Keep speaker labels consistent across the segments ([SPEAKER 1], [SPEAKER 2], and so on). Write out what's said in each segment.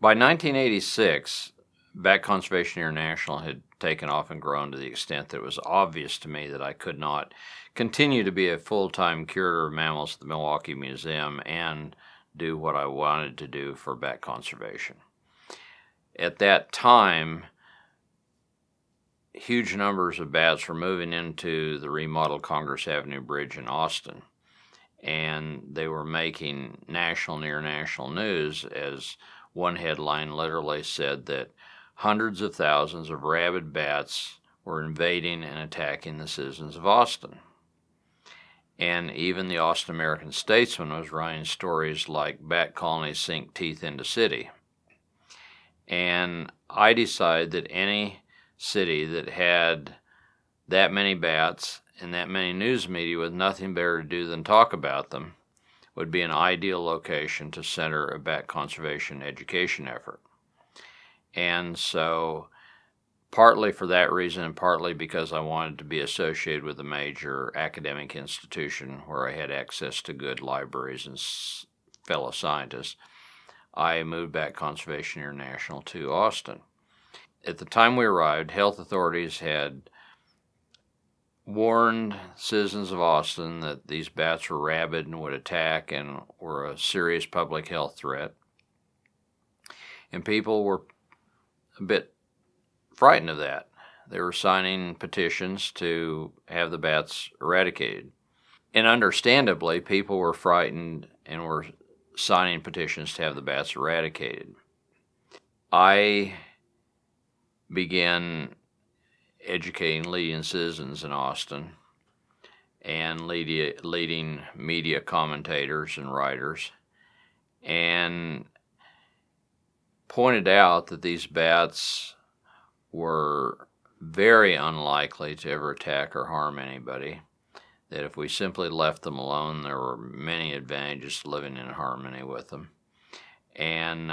[SPEAKER 1] By 1986, Bat Conservation International had taken off and grown to the extent that it was obvious to me that I could not continue to be a full-time curator of mammals at the Milwaukee Museum and do what I wanted to do for bat conservation. At that time, huge numbers of bats were moving into the remodeled Congress Avenue Bridge in Austin, and they were making national and international news, as one headline literally said that hundreds of thousands of rabid bats were invading and attacking the citizens of Austin. And even the Austin American Statesman was writing stories like bat colonies sink teeth into city. And I decided that any city that had that many bats and that many news media with nothing better to do than talk about them would be an ideal location to center a bat conservation education effort. And so, partly for that reason and partly because I wanted to be associated with a major academic institution where I had access to good libraries and fellow scientists, I moved Bat Conservation International to Austin. At the time we arrived, health authorities had warned citizens of Austin that these bats were rabid and would attack and were a serious public health threat. And people were a bit frightened of that. They were signing petitions to have the bats eradicated. And understandably, people were frightened and were signing petitions to have the bats eradicated. I began educating leading citizens in Austin and leading media commentators and writers, and pointed out that these bats were very unlikely to ever attack or harm anybody, that if we simply left them alone, there were many advantages to living in harmony with them. And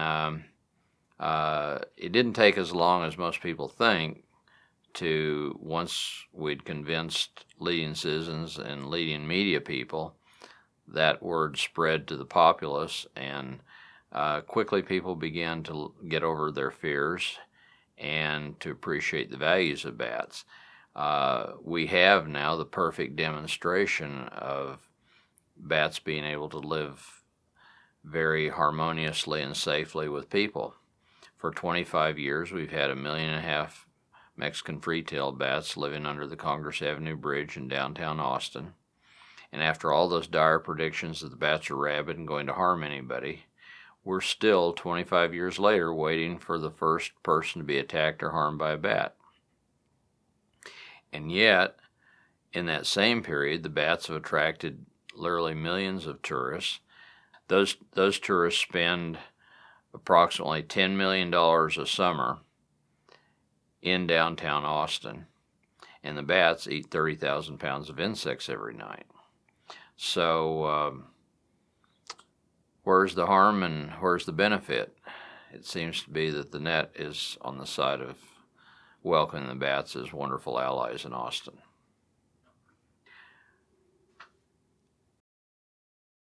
[SPEAKER 1] it didn't take as long as most people think to, once we'd convinced leading citizens and leading media people, that word spread to the populace, and quickly people began to get over their fears and to appreciate the values of bats. We have now the perfect demonstration of bats being able to live very harmoniously and safely with people. For 25 years, we've had 1.5 million Mexican free-tailed bats living under the Congress Avenue Bridge in downtown Austin. And after all those dire predictions that the bats are rabid and going to harm anybody, we're still, 25 years later, waiting for the first person to be attacked or harmed by a bat. And yet, in that same period, the bats have attracted literally millions of tourists. Those tourists spend approximately $10 million a summer in downtown Austin, and the bats eat 30,000 pounds of insects every night. So where's the harm and where's the benefit? It seems to be that the net is on the side of welcoming the bats as wonderful allies in Austin.